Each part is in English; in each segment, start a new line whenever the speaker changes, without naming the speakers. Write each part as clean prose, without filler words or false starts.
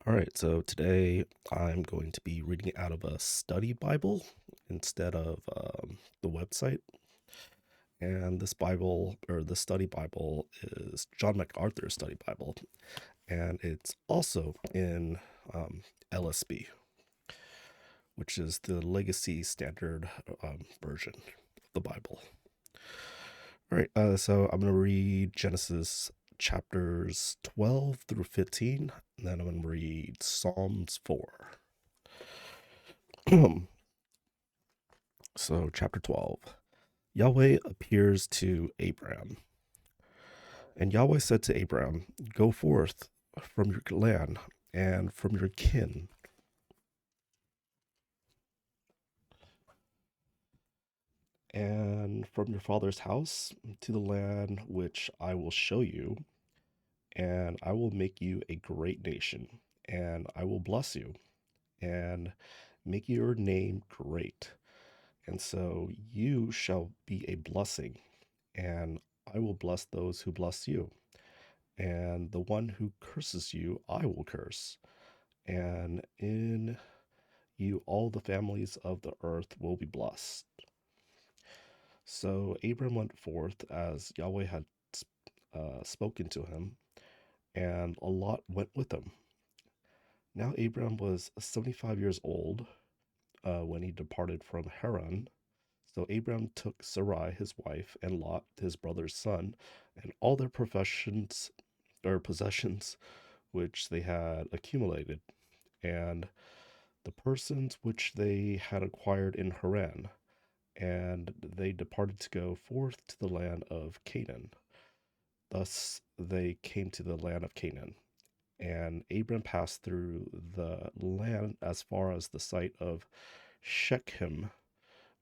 All right, so today I'm going to be reading out of a study Bible instead of the website. And this Bible, or the study Bible, is John MacArthur's study Bible. And it's also in LSB, which is the Legacy Standard version of the Bible. All right, so I'm going to read Genesis chapters 12 through 15, and then I'm going to read Psalms 4. So, chapter 12. Yahweh appears to Abram. And Yahweh said to Abram, "Go forth from your land and from your kin, and from your father's house to the land which I will show you, and I will make you a great nation, and I will bless you, and make your name great. And so you shall be a blessing, and I will bless those who bless you. And the one who curses you, I will curse. And in you, all the families of the earth will be blessed." So Abram went forth as Yahweh had spoken to him, and Lot went with him. Now Abram was 75 years old when he departed from Haran. So Abram took Sarai his wife, and Lot his brother's son, and all their professions or possessions which they had accumulated, and the persons which they had acquired in Haran, and they departed to go forth to the land of Canaan. Thus they came to the land of Canaan. And Abram passed through the land as far as the site of Shechem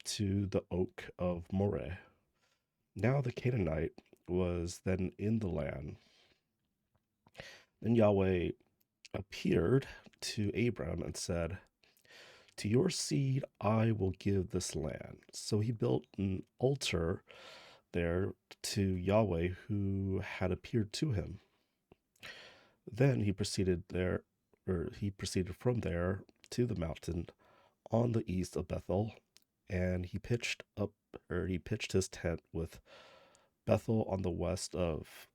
to the oak of Moreh. Now the Canaanite was then in the land. Then Yahweh appeared to Abram and said, "To your seed I will give this land." So he built an altar there to Yahweh who had appeared to him. Then he proceeded from there to the mountain on the east of Bethel, and he pitched his tent with Bethel on the west of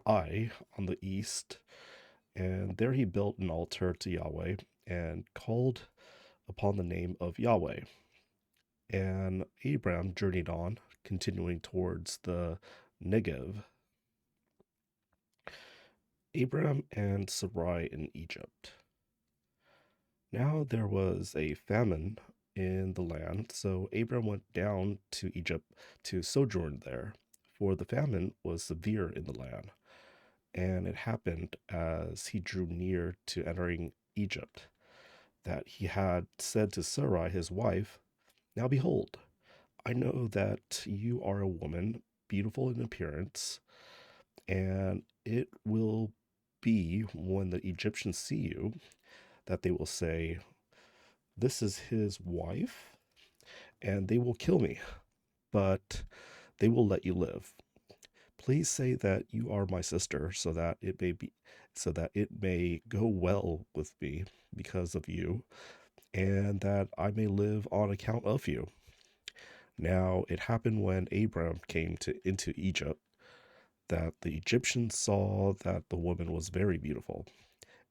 Ai on the east, and there he built an altar to Yahweh and called upon the name of Yahweh. And Abram journeyed on, continuing towards the Negev. Abram and Sarai in Egypt. Now there was a famine in the land, so Abram went down to Egypt to sojourn there, for the famine was severe in the land. And it happened as he drew near to entering Egypt, that he had said to Sarai his wife, "Now behold, I know that you are a woman beautiful in appearance, and it will be when the Egyptians see you that they will say, 'This is his wife,' and they will kill me, but they will let you live. Please say that you are my sister, so that it may go well with me because of you, and that I may live on account of you." Now it happened when Abram came into Egypt that the Egyptians saw that the woman was very beautiful,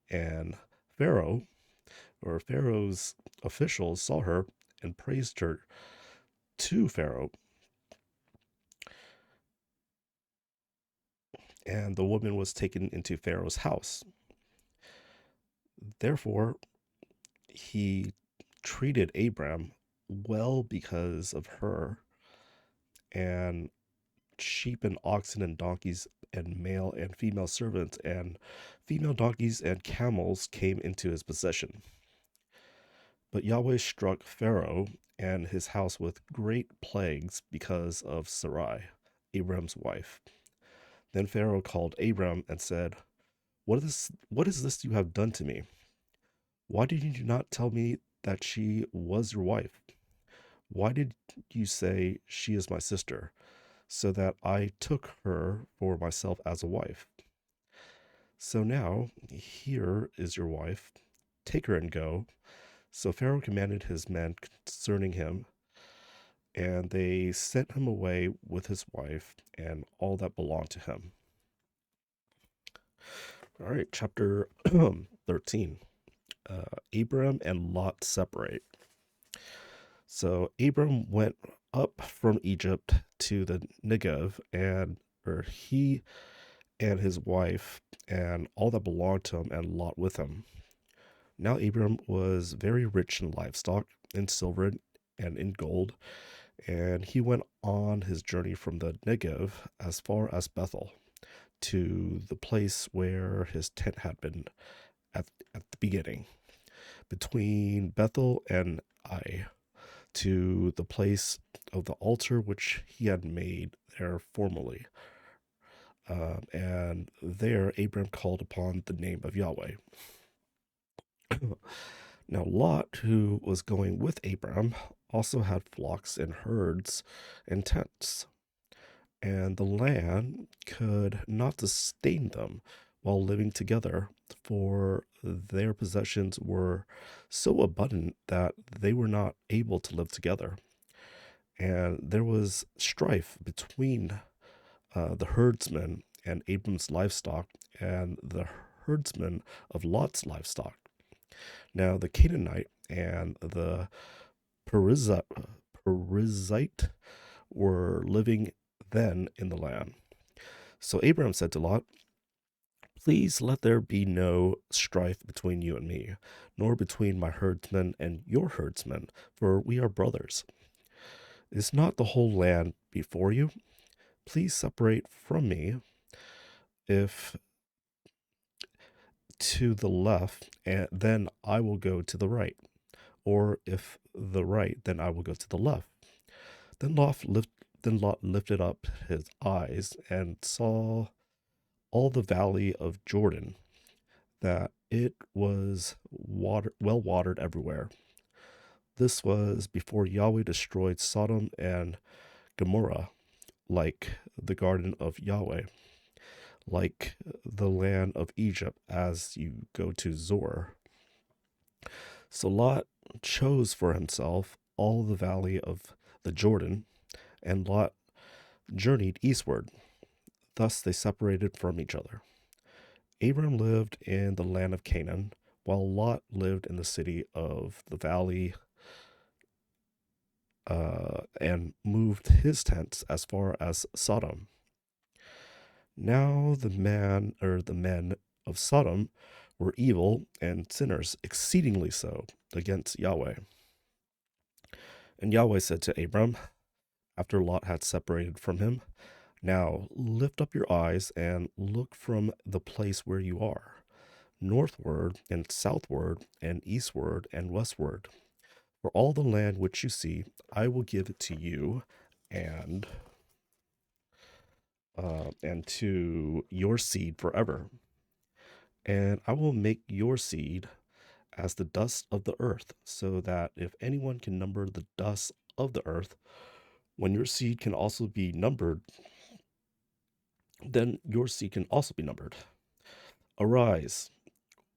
and Pharaoh or Pharaoh's officials saw her and praised her to Pharaoh. And the woman was taken into Pharaoh's house. Therefore, he treated Abram well because of her, and sheep and oxen and donkeys and male and female servants and female donkeys and camels came into his possession. But Yahweh struck Pharaoh and his house with great plagues because of Sarai, Abram's wife. Then Pharaoh called Abram and said, What is this you have done to me? Why did you not tell me that she was your wife? Why did you say she is my sister, so that I took her for myself as a wife?" So now, here is your wife. Take her and go. So Pharaoh commanded his men concerning him, and they sent him away with his wife and all that belonged to him. All right, chapter 13. Abram and Lot separate. So Abram went up from Egypt to the Negev, and or he and his wife and all that belonged to him, and Lot with him. Now Abram was very rich in livestock, in silver, and in gold, and he went on his journey from the Negev as far as Bethel, to the place where his tent had been at, at the beginning, between Bethel and Ai, to the place of the altar which he had made there formerly. And there Abram called upon the name of Yahweh. Now Lot, who was going with Abram, also had flocks and herds and tents, and the land could not sustain them while living together, for their possessions were so abundant that they were not able to live together. And there was strife between the herdsmen and Abram's livestock and the herdsmen of Lot's livestock. Now the Canaanite and the Perizzite were living then in the land. So Abraham said to Lot, please let there be no strife between you and me, nor between my herdsmen and your herdsmen, for we are brothers. Is not the whole land before you? Please separate from me, if to the left, and then I will go to the right, or if the right, then I will go to the left. Then Lot lifted up his eyes and saw all the valley of Jordan, that it was well watered everywhere. This was before Yahweh destroyed Sodom and Gomorrah, like the garden of Yahweh, like the land of Egypt as you go to Zoar. So Lot chose for himself all the valley of the Jordan, and Lot journeyed eastward. Thus they separated from each other. Abram lived in the land of Canaan, while Lot lived in the city of the valley, and moved his tents as far as Sodom. Now the men of Sodom were evil and sinners, exceedingly so, against Yahweh. And Yahweh said to Abram, after Lot had separated from him, now lift up your eyes and look from the place where you are, northward and southward and eastward and westward. For all the land which you see, I will give it to you, and to your seed forever. And I will make your seed as the dust of the earth, so that if anyone can number the dust of the earth, when your seed can also be numbered, then your seed can also be numbered. Arise,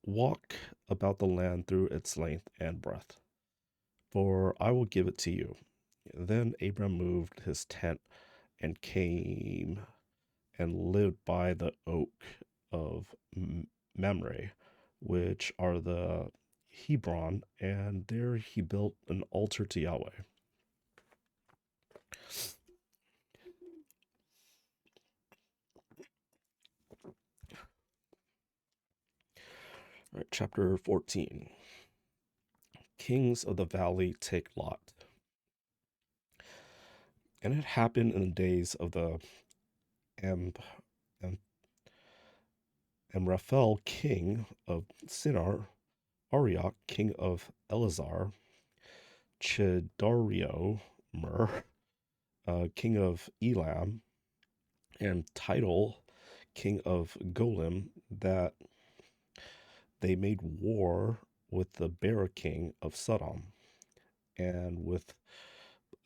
walk about the land through its length and breadth, for I will give it to you. Then Abram moved his tent and came and lived by the oak of Mamre, which are the Hebron, and there he built an altar to Yahweh. All right, chapter 14. Kings of the valley take Lot. And it happened in the days of the Am, Am, Amraphel, king of Sinar, Arioch, king of Elazar, Chedorlaomer, king of Elam, and Tidal, king of Golim, that they made war with the Bera king of Sodom, and with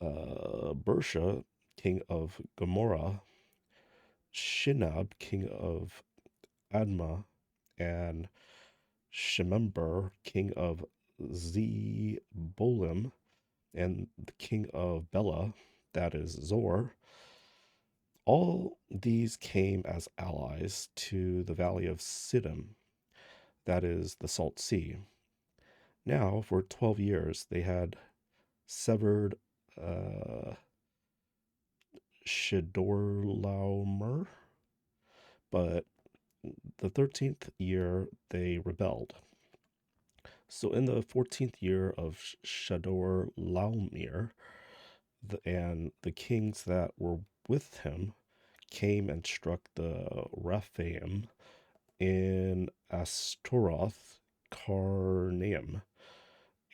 Bersha, king of Gomorrah, Shinab, king of Admah, and Shemember, king of Zebolim, and the king of Bela, that is Zor. All these came as allies to the valley of Siddim, that is the Salt Sea. Now, for 12 years, they had severed uh, Shedorlaomer, but the 13th year they rebelled. So, in the 14th year of Shedorlaomer, and the kings that were with him came and struck the Rephaim in Astaroth Karnaim,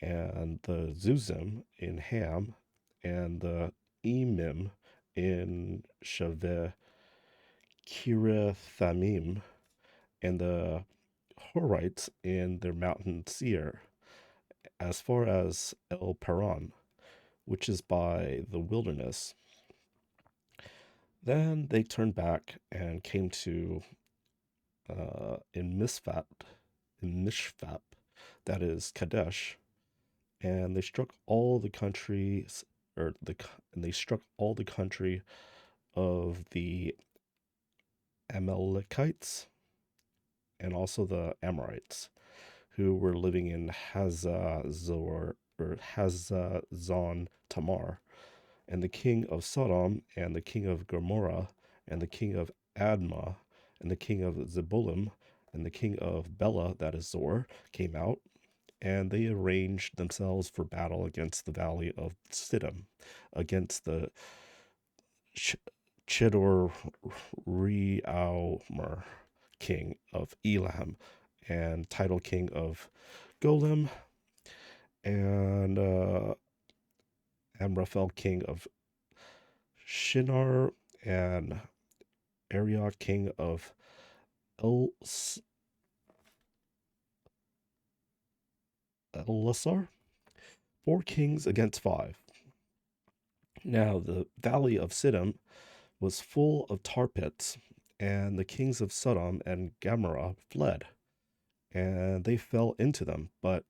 and the Zuzim in Ham, and the Emim in Shaveh Kirithamim, and the Horites in their mountain Seir, as far as El Paran, which is by the wilderness. Then they turned back and came to in Mishfat, that is Kadesh, and they struck all the countries, and they struck all the country of the Amalekites and also the Amorites, who were living in Hazazor or Hazazon Tamar, and the king of Sodom, and the king of Gomorrah, and the king of Admah, and the king of Zebolim, and the king of Bela, that is Zor, came out, and they arranged themselves for battle against the valley of Siddim, against the Chedorlaomer, king of Elam, and title king of Golem, and Amraphel, king of Shinar, and Arioch, king of Elasar. 4 kings against 5. Now the valley of Siddim was full of tar pits, and the kings of Sodom and Gomorrah fled, and they fell into them. But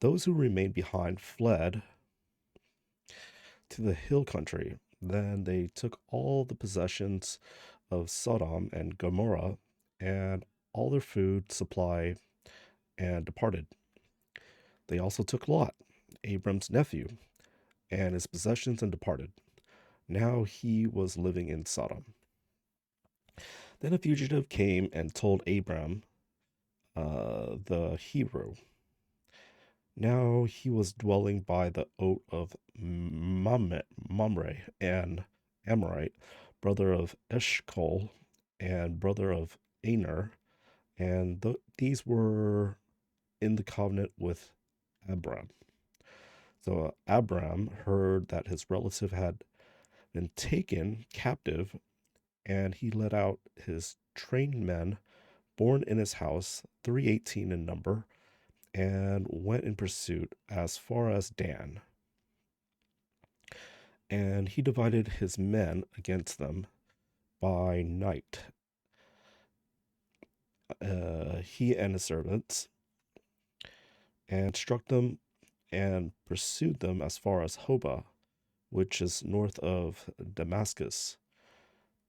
those who remained behind fled to the hill country. Then they took all the possessions of Sodom and Gomorrah and all their food supply and departed. They also took Lot, Abram's nephew, and his possessions and departed. Now he was living in Sodom. Then a fugitive came and told Abram, the Hebrew. Now he was dwelling by the oak of Mamre, and Amorite, brother of Eshcol, and brother of Aner, and these were in the covenant with Abram. So Abram heard that his relative had been taken captive, and he led out his trained men, born in his house, 318 in number, and went in pursuit as far as Dan. And he divided his men against them by night, he and his servants, and struck them and pursued them as far as Hobah, which is north of Damascus.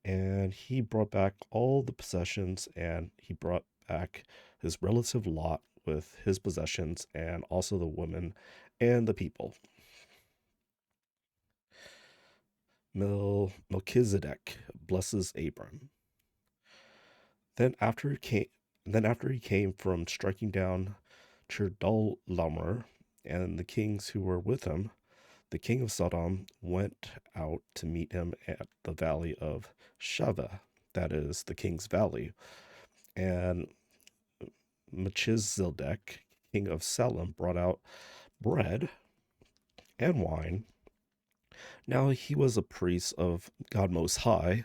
And he brought back all the possessions, and he brought back his relative Lot with his possessions, and also the women and the people. Melchizedek blesses Abram. Then after he came from striking down Chedorlaomer and the kings who were with him, the king of Sodom went out to meet him at the valley of Shaveh, that is the king's valley. And Melchizedek, king of Salem, brought out bread and wine. Now he was a priest of God Most High.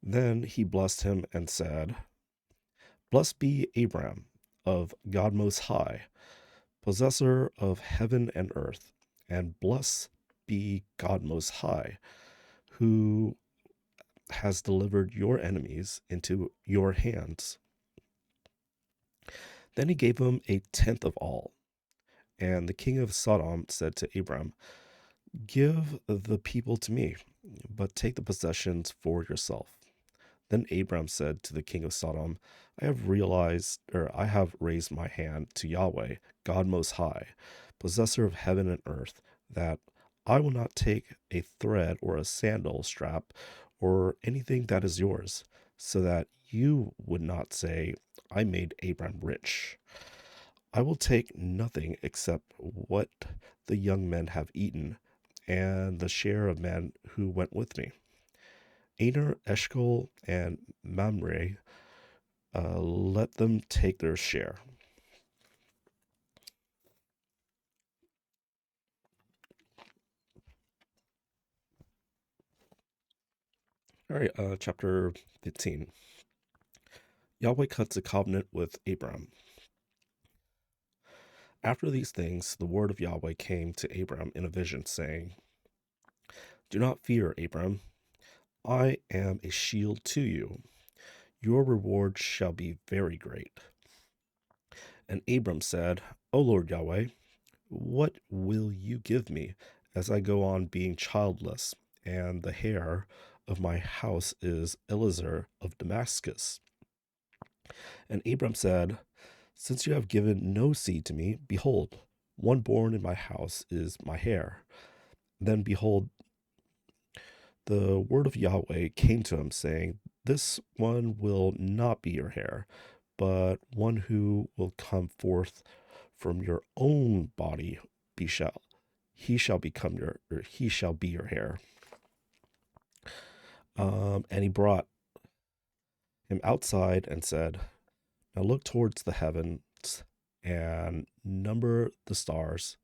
Then he blessed him and said, Blessed be Abram of God Most High, possessor of heaven and earth, and blessed be God Most High, who has delivered your enemies into your hands. Then he gave him a tenth of all. And the king of Sodom said to Abram, "Give the people to me, but take the possessions for yourself." Then Abram said to the king of Sodom, I have raised my hand to Yahweh, God Most High, possessor of heaven and earth, that I will not take a thread or a sandal strap or anything that is yours, so that you would not say, I made Abram rich. I will take nothing except what the young men have eaten, and the share of men who went with me. Aner, Eshcol, and Mamre, let them take their share. All right, chapter 15. Yahweh cuts a covenant with Abram. After these things, the word of Yahweh came to Abram in a vision, saying, Do not fear, Abram. I am a shield to you. Your reward shall be very great. And Abram said, O Lord Yahweh, what will you give me as I go on being childless, and the heir of my house is Eliezer of Damascus? And Abram said, Since you have given no seed to me, behold, one born in my house is my heir. Then behold, the word of Yahweh came to him, saying, This one will not be your heir, but one who will come forth from your own body be shall he shall be your heir. And he brought him outside and said, Now look towards the heavens and number the stars,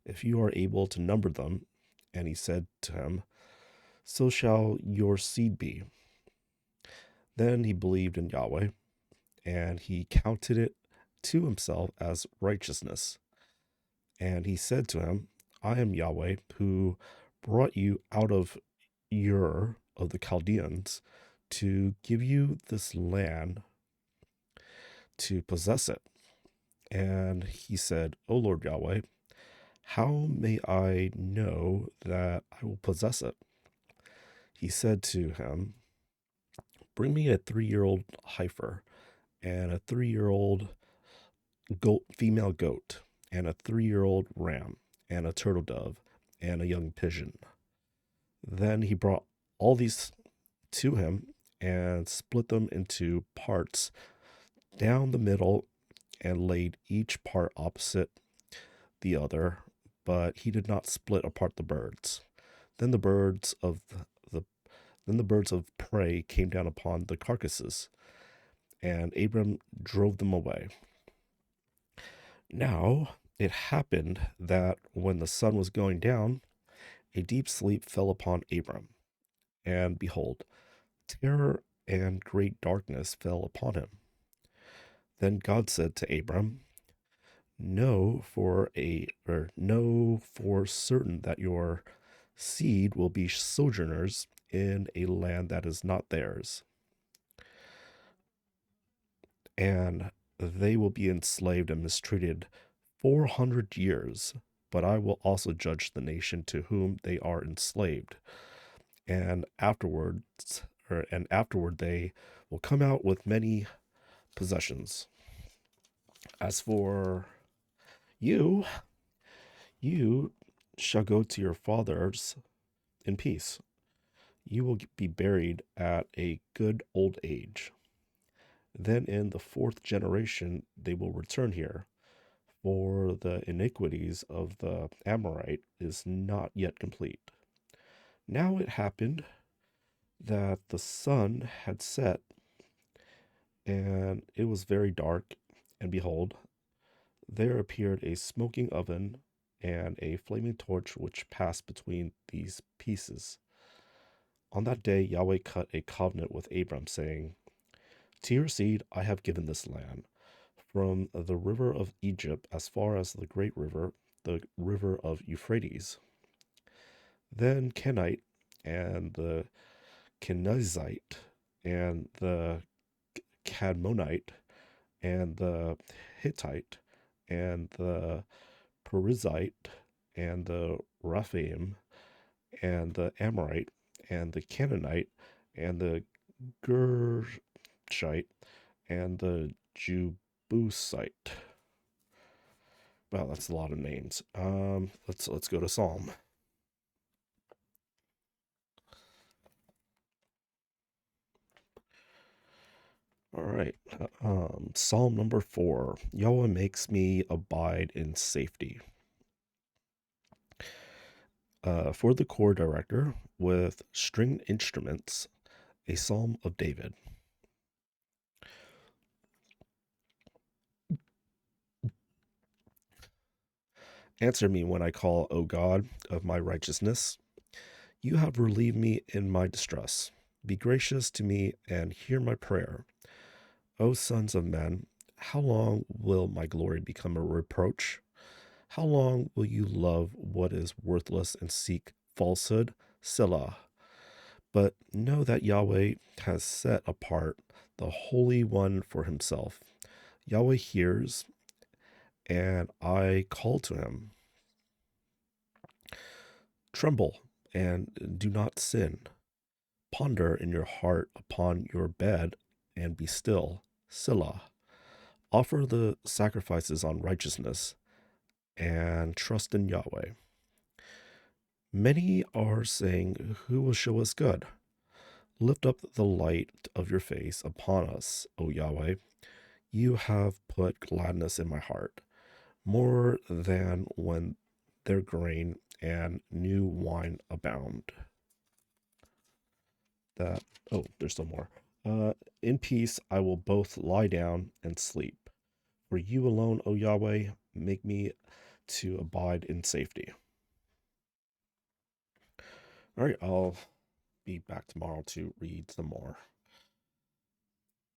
if you are able to number them. And he said to him, So shall your seed be. Then he believed in Yahweh, and he counted it to himself as righteousness. And he said to him, I am Yahweh, who brought you out of Ur of the Chaldeans to give you this land to possess it. And he said, O Lord Yahweh, how may I know that I will possess it? He said to him, Bring me a 3-year-old heifer, and a 3-year-old female goat, and a 3-year-old ram, and a turtle dove, and a young pigeon. Then he brought all these to him and split them into parts down the middle and laid each part opposite the other, but he did not split apart the birds. Then the birds of the then the birds of prey came down upon the carcasses, and Abram drove them away. Now it happened that when the sun was going down, a deep sleep fell upon Abram, and behold, terror and great darkness fell upon him. Then God said to Abram, Know for certain that your seed will be sojourners in a land that is not theirs, and they will be enslaved and mistreated 400 years. But I will also judge the nation to whom they are enslaved, and afterward they will come out with many possessions. As for you, you shall go to your fathers in peace. You will be buried at a good old age. Then in the 4th generation they will return here, for the iniquities of the Amorite is not yet complete. Now it happened that the sun had set, and it was very dark, and behold, there appeared a smoking oven and a flaming torch which passed between these pieces. On that day Yahweh cut a covenant with Abram, saying, To your seed I have given this land, from the river of Egypt as far as the great river, the river of Euphrates. Then Kenite and the Kenizzite and the Cadmonite and the Hittite, and the Perizzite, and the Rephaim, and the Amorite, and the Canaanite, and the Girshite, and the Jebusite. Wow, that's a lot of names. Let's go to Psalm. All right. Psalm number 4. Yahweh makes me abide in safety. For the choir director with stringed instruments, a psalm of David. Answer me when I call, O God of my righteousness. You have relieved me in my distress. Be gracious to me and hear my prayer. O sons of men, how long will my glory become a reproach? How long will you love what is worthless and seek falsehood? Selah. But know that Yahweh has set apart the Holy One for himself. Yahweh hears, and I call to him. Tremble and do not sin. Ponder in your heart upon your bed and be still. Selah. Offer the sacrifices on righteousness and trust in Yahweh. Many are saying, who will show us good? Lift up the light of your face upon us, O Yahweh. You have put gladness in my heart, more than when their grain and new wine abound. That, oh, there's some more. In peace I will both lie down and sleep. For you alone, O Yahweh, make me to abide in safety. All right, I'll be back tomorrow to read some more.